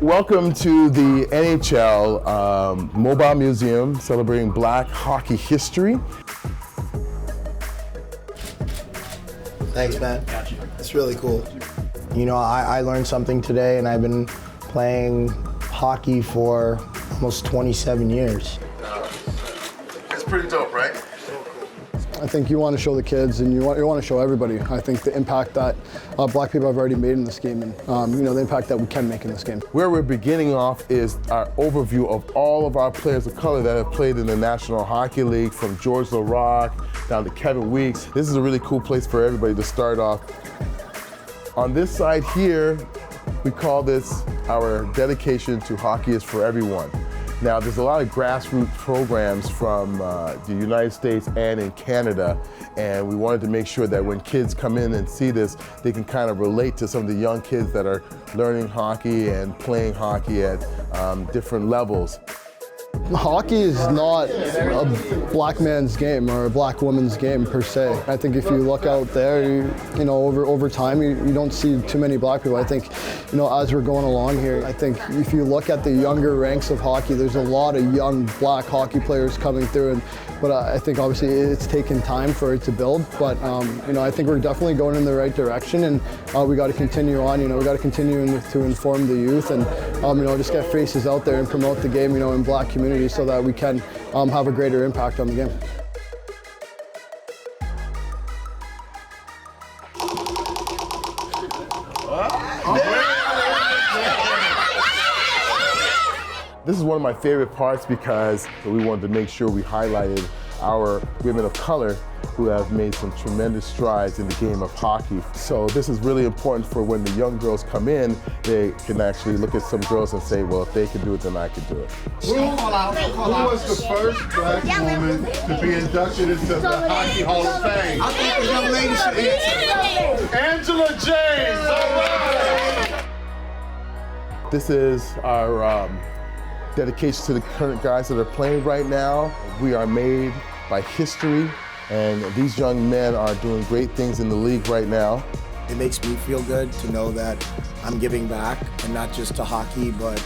Welcome to the NHL Mobile Museum celebrating Black hockey history. Thanks, man. It's really cool. You know, I learned something today, and I've been playing hockey for almost 27 years. It's pretty dope, right? I think you want to show the kids, and you want to show everybody. I think the impact that Black people have already made in this game, and the impact that we can make in this game. Where we're beginning off is our overview of all of our players of color that have played in the National Hockey League, from George LaRocque down to Kevin Weeks. This is a really cool place for everybody to start off. On this side here, we call this our dedication to Hockey is for Everyone. Now, there's a lot of grassroots programs from the United States and in Canada, and we wanted to make sure that when kids come in and see this, they can kind of relate to some of the young kids that are learning hockey and playing hockey at different levels. Hockey is not a black man's game or a black woman's game per se. I think if you look out there, over time, you don't see too many black people. I think, as we're going along here, I think if you look at the younger ranks of hockey, there's a lot of young black hockey players coming through. But I think obviously it's taken time for it to build. But I think we're definitely going in the right direction, and we got to continue on. We got to continue to inform the youth, and just get faces out there and promote the game, in black communities, so that we can have a greater impact on the game. This is one of my favorite parts because we wanted to make sure we highlighted our women of color who have made some tremendous strides in the game of hockey. So this is really important for when the young girls come in, they can actually look at some girls and say, well, if they can do it, then I can do it. Who was the first black woman to be inducted into the Hockey Hall of Fame? I think the young lady should answer. Angela James, all right. This is our dedication to the current guys that are playing right now. We are made by history, and these young men are doing great things in the league right now. It makes me feel good to know that I'm giving back, and not just to hockey, but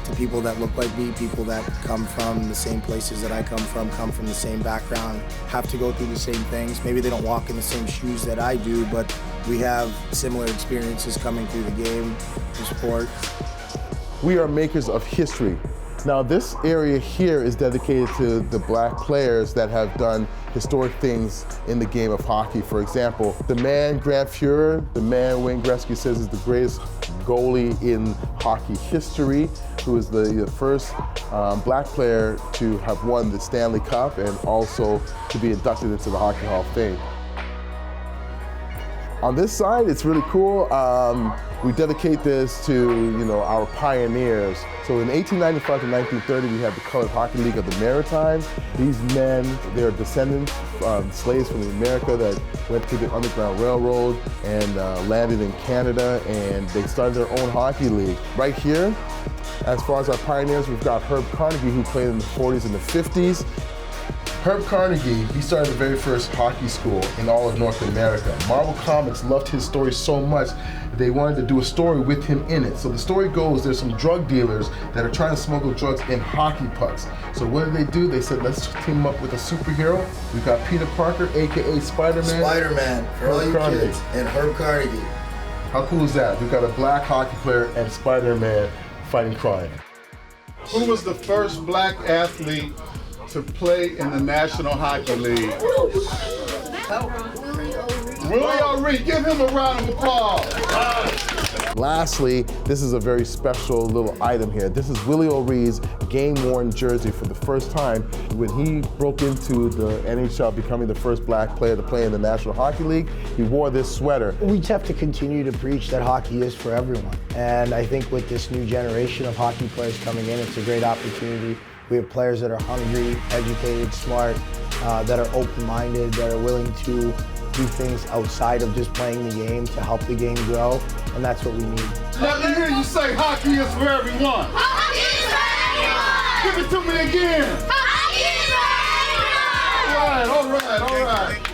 to people that look like me, people that come from the same places that I come from the same background, have to go through the same things. Maybe they don't walk in the same shoes that I do, but we have similar experiences coming through the game, the sport. We are makers of history. Now, this area here is dedicated to the black players that have done historic things in the game of hockey. For example, the man Grant Fuhrer, the man Wayne Gretzky says is the greatest goalie in hockey history, who is the first black player to have won the Stanley Cup and also to be inducted into the Hockey Hall of Fame. On this side, it's really cool. We dedicate this to, our pioneers. So in 1895 to 1930, we had the Colored Hockey League of the Maritimes. These men, they're descendants of slaves from America that went to the Underground Railroad and landed in Canada, and they started their own hockey league. Right here, as far as our pioneers, we've got Herb Carnegie, who played in the 40s and the 50s. Herb Carnegie, he started the very first hockey school in all of North America. Marvel Comics loved his story so much that they wanted to do a story with him in it. So the story goes, there's some drug dealers that are trying to smuggle drugs in hockey pucks. So what did? They said, let's team up with a superhero. We've got Peter Parker, AKA Spider-Man. Spider-Man, for all you kids, and Herb Carnegie. How cool is that? We've got a black hockey player and Spider-Man fighting crime. Who was the first black athlete to play in the National Hockey League? Willie O'Ree. Give him a round of applause. Lastly, this is a very special little item here. This is Willie O'Ree's game-worn jersey for the first time. When he broke into the NHL, becoming the first black player to play in the National Hockey League, he wore this sweater. We just have to continue to preach that hockey is for everyone. And I think with this new generation of hockey players coming in, it's a great opportunity. We have players that are hungry, educated, smart, that are open-minded, that are willing to do things outside of just playing the game to help the game grow, and that's what we need. Let me hear you say hockey is for everyone. Hockey is for everyone! Give it to me again. Hockey is for everyone! All right.